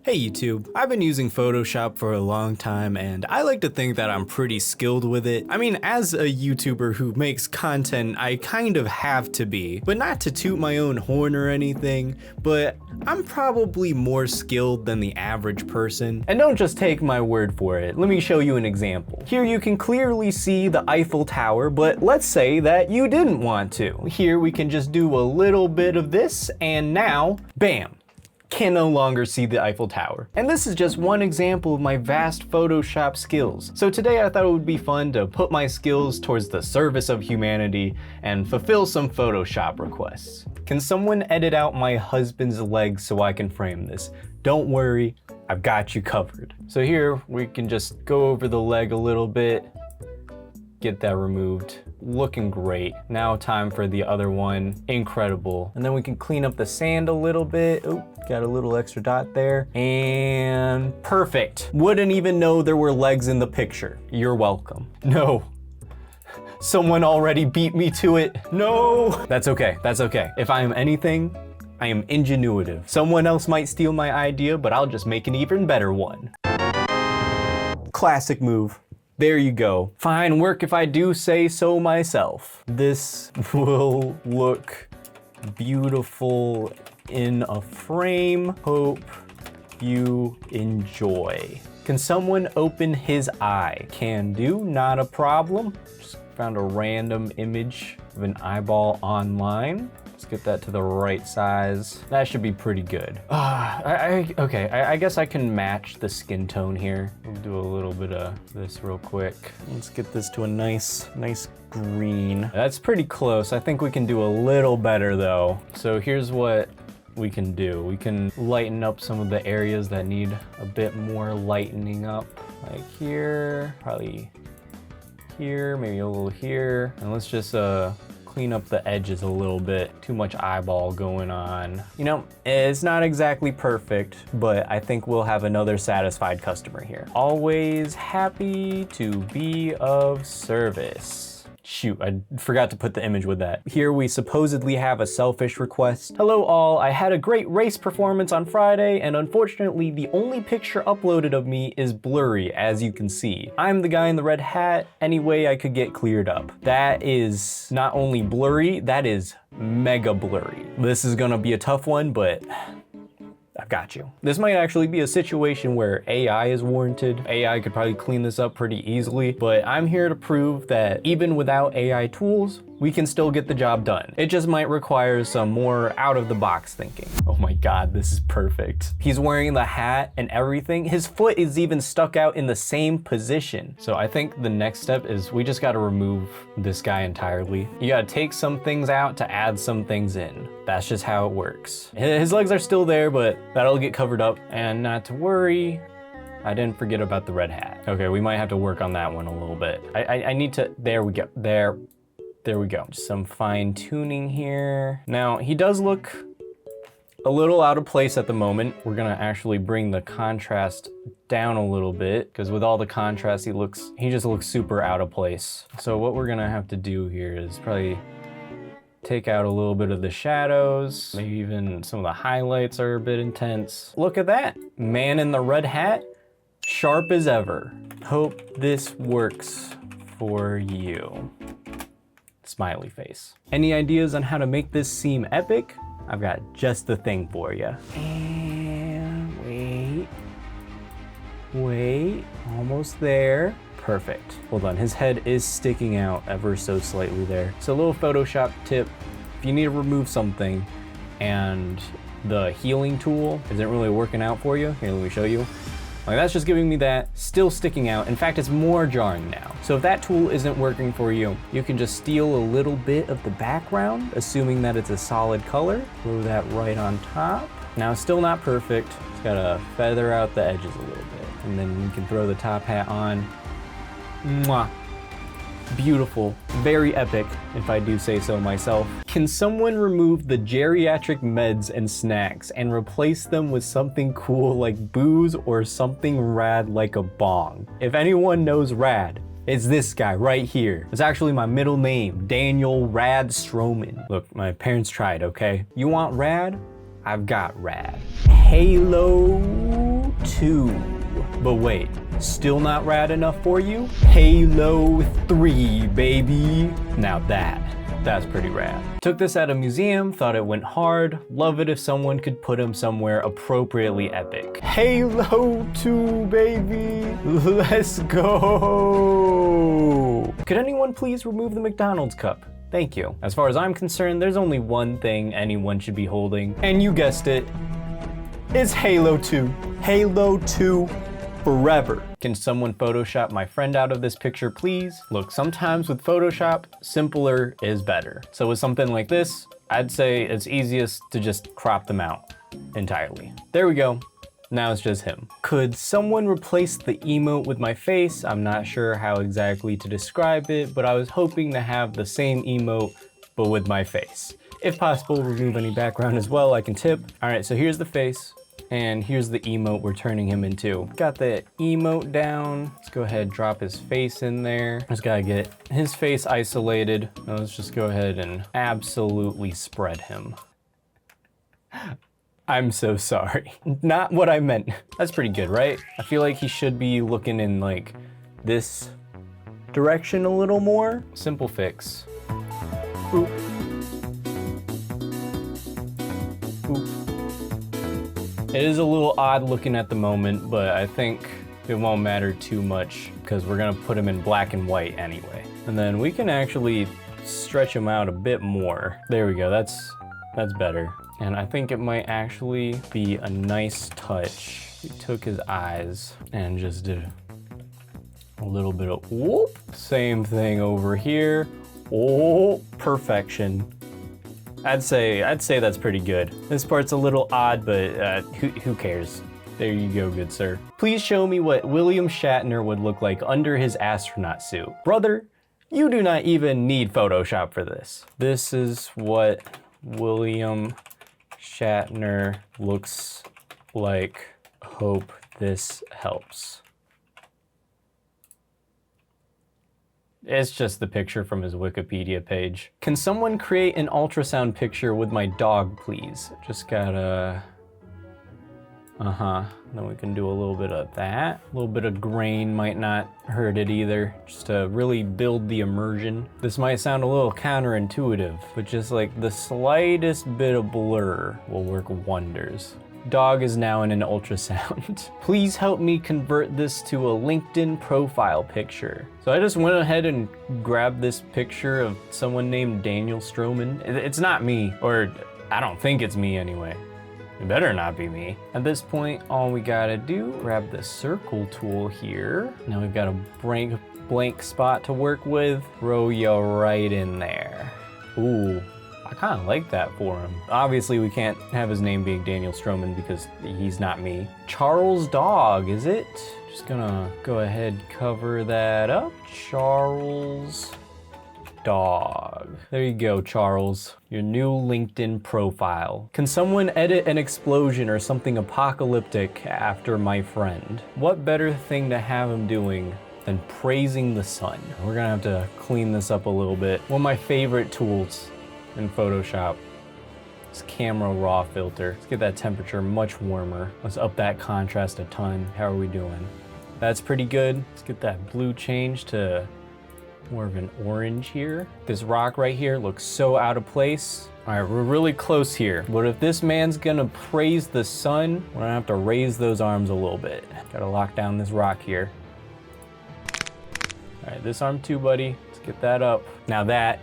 Hey YouTube, I've been using Photoshop for a long time and I like to think that I'm pretty skilled with it. I mean, as a YouTuber who makes content, I kind of have to be, but not to toot my own horn or anything, but I'm probably more skilled than the average person. And don't just take my word for it, let me show you an example. Here you can clearly see the Eiffel Tower, but let's say that you didn't want to. Here we can just do a little bit of this and now, bam! Can no longer see the Eiffel Tower. And this is just one example of my vast Photoshop skills. So today I thought it would be fun to put my skills towards the service of humanity and fulfill some Photoshop requests. Can someone edit out my husband's legs so I can frame this? Don't worry, I've got you covered. So here we can just go over the leg a little bit, get that removed. Looking great. Now time for the other one. Incredible. And then we can clean up the sand a little bit. Oh, got a little extra dot there. And perfect. Wouldn't even know there were legs in the picture. You're welcome. No. Someone already beat me to it. No. That's okay. That's okay. If I am anything, I am ingenuitive. Someone else might steal my idea, but I'll just make an even better one. Classic move. There you go. Fine work if I do say so myself. This will look beautiful in a frame. Hope you enjoy. Can someone open his eye? Can do, not a problem. Just found a random image of an eyeball online. Let's get that to the right size. That should be pretty good. Okay, I guess I can match the skin tone here. We'll do a little bit of this real quick. Let's get this to a nice green. That's pretty close. I think we can do a little better though. So here's what we can do. We can lighten up some of the areas that need a bit more lightening up. Like here, probably here, maybe a little here. And let's just clean up the edges a little bit. Too much eyeball going on. You know, it's not exactly perfect, but I think we'll have another satisfied customer here. Always happy to be of service. Shoot, I forgot to put the image with that. Here we supposedly have a selfish request. Hello all, I had a great race performance on Friday, and unfortunately the only picture uploaded of me is blurry, as you can see. I'm the guy in the red hat, any way I could get cleared up. That is not only blurry, that is mega blurry. This is gonna be a tough one, but I've got you. This might actually be a situation where AI is warranted. AI could probably clean this up pretty easily, but I'm here to prove that even without AI tools, we can still get the job done. It just might require some more out-of-the-box thinking. Oh my God, this is perfect. He's wearing the hat and everything. His foot is even stuck out in the same position. So I think the next step is we just gotta remove this guy entirely. You gotta take some things out to add some things in. That's just how it works. His legs are still there, but that'll get covered up. And not to worry, I didn't forget about the red hat. Okay, we might have to work on that one a little bit. I need to, there we go, there we go. Just some fine tuning here. Now, he does look a little out of place at the moment. We're gonna actually bring the contrast down a little bit because with all the contrast, he just looks super out of place. So what we're gonna have to do here is probably take out a little bit of the shadows. Maybe even some of the highlights are a bit intense. Look at that. Man in the red hat, sharp as ever. Hope this works for you. Smiley face. Any ideas on how to make this seem epic? I've got just the thing for you. And wait, almost there. Perfect. Hold on, his head is sticking out ever so slightly there. So a little Photoshop tip, if you need to remove something and the healing tool isn't really working out for you, here, let me show you. Like that's just giving me that, still sticking out. In fact, it's more jarring now. So if that tool isn't working for you, you can just steal a little bit of the background, assuming that it's a solid color. Throw that right on top. Now it's still not perfect. Just gotta feather out the edges a little bit. And then you can throw the top hat on. Mwah. Beautiful, very epic, if I do say so myself. Can someone remove the geriatric meds and snacks and replace them with something cool like booze or something rad like a bong? If anyone knows rad, it's this guy right here. It's actually my middle name, Daniel Rad Stroman. Look, my parents tried, okay? You want rad? I've got rad. Halo 2. But wait, still not rad enough for you? Halo 3, baby. Now that's pretty rad. Took this at a museum, thought it went hard. Love it if someone could put him somewhere appropriately epic. Halo 2, baby. Let's go. Could anyone please remove the McDonald's cup? Thank you. As far as I'm concerned, there's only one thing anyone should be holding, and you guessed it, it's Halo 2. Halo 2 forever. Can someone Photoshop my friend out of this picture, please? Look, sometimes with Photoshop, simpler is better. So with something like this, I'd say it's easiest to just crop them out entirely. There we go. Now it's just him. Could someone replace the emote with my face? I'm not sure how exactly to describe it, but I was hoping to have the same emote, but with my face. If possible, remove any background as well, I can tip. All right, so here's the face, and here's the emote we're turning him into. Got the emote down. Let's go ahead, drop his face in there. Just gotta get his face isolated. Now let's just go ahead and absolutely spread him. I'm so sorry. Not what I meant. That's pretty good, right? I feel like he should be looking in like this direction a little more. Simple fix. Boop. Boop. It is a little odd looking at the moment, but I think it won't matter too much because we're gonna put him in black and white anyway. And then we can actually stretch him out a bit more. There we go, that's better. And I think it might actually be a nice touch. We took his eyes and just did a little bit of whoop. Same thing over here. Oh, perfection. I'd say that's pretty good. This part's a little odd, but who cares? There you go, good sir. Please show me what William Shatner would look like under his astronaut suit. Brother, you do not even need Photoshop for this. This is what William Shatner looks like. Hope this helps. It's just the picture from his Wikipedia page. Can someone create an ultrasound picture with my dog, please? Just gotta... Then we can do a little bit of that. A little bit of grain might not hurt it either, just to really build the immersion. This might sound a little counterintuitive, but just like the slightest bit of blur will work wonders. Dog is now in an ultrasound. Please help me convert this to a LinkedIn profile picture. So I just went ahead and grabbed this picture of someone named Daniel Stroman. It's not me, or I don't think it's me anyway. It better not be me. At this point, all we gotta do, grab the circle tool here. Now we've got a blank spot to work with. Throw you right in there. Ooh, I kinda like that for him. Obviously we can't have his name being Daniel Stroman because he's not me. Charles Dog, is it? Just gonna go ahead, cover that up. Charles Dog. There you go, Charles. Your new LinkedIn profile. Can someone edit an explosion or something apocalyptic after my friend? What better thing to have him doing than praising the sun? We're gonna have to clean this up a little bit. One of my favorite tools in Photoshop is camera raw filter. Let's get that temperature much warmer. Let's up that contrast a ton. How are we doing? That's pretty good. Let's get that blue change to more of an orange here. This rock right here looks so out of place. All right, we're really close here. But if this man's gonna praise the sun, we're gonna have to raise those arms a little bit. Gotta lock down this rock here. All right, this arm too, buddy. Let's get that up. Now that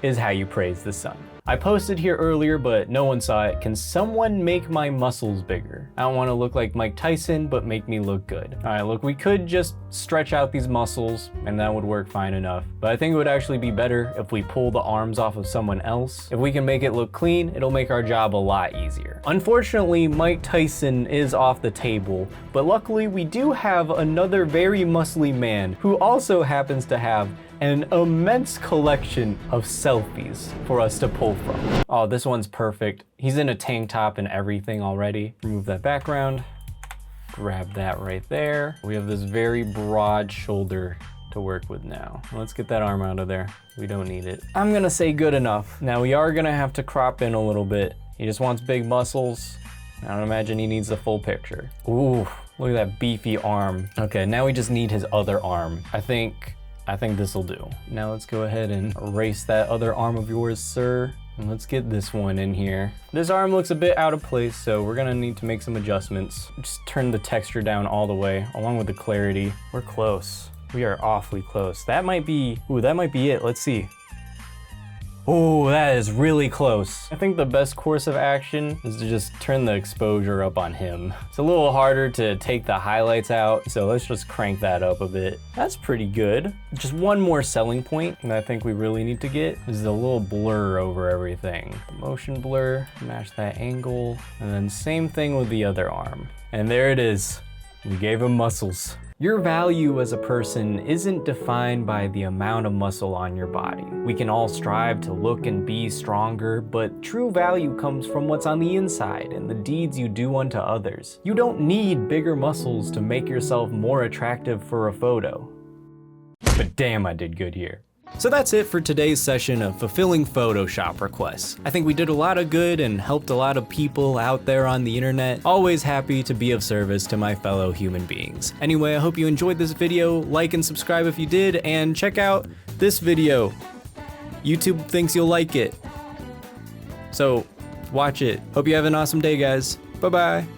is how you praise the sun. I posted here earlier, but no one saw it. Can someone make my muscles bigger? I don't want to look like Mike Tyson, but make me look good. All right, look, we could just stretch out these muscles and that would work fine enough. But I think it would actually be better if we pull the arms off of someone else. If we can make it look clean, it'll make our job a lot easier. Unfortunately, Mike Tyson is off the table, but luckily we do have another very muscly man who also happens to have an immense collection of selfies for us to pull from. Oh, this one's perfect. He's in a tank top and everything already. Remove that background, grab that right there. We have this very broad shoulder to work with now. Let's get that arm out of there. We don't need it. I'm gonna say good enough. Now we are gonna have to crop in a little bit. He just wants big muscles. I don't imagine he needs the full picture. Ooh, look at that beefy arm. Okay, now we just need his other arm. I think this will do. Now let's go ahead and erase that other arm of yours, sir. And let's get this one in here. This arm looks a bit out of place, so we're gonna need to make some adjustments. Just turn the texture down all the way, along with the clarity. We're close. We are awfully close. That might be, ooh, that might be it. Let's see. Oh, that is really close. I think the best course of action is to just turn the exposure up on him. It's a little harder to take the highlights out, so let's just crank that up a bit. That's pretty good. Just one more selling point that I think we really need to get is a little blur over everything. Motion blur, match that angle, and then same thing with the other arm. And there it is. We gave him muscles. Your value as a person isn't defined by the amount of muscle on your body. We can all strive to look and be stronger, but true value comes from what's on the inside and the deeds you do unto others. You don't need bigger muscles to make yourself more attractive for a photo. But damn, I did good here. So that's it for today's session of fulfilling Photoshop requests. I think we did a lot of good and helped a lot of people out there on the internet. Always happy to be of service to my fellow human beings. Anyway, I hope you enjoyed this video. Like and subscribe if you did, and check out this video. YouTube thinks you'll like it. So watch it. Hope you have an awesome day, guys. Bye-bye.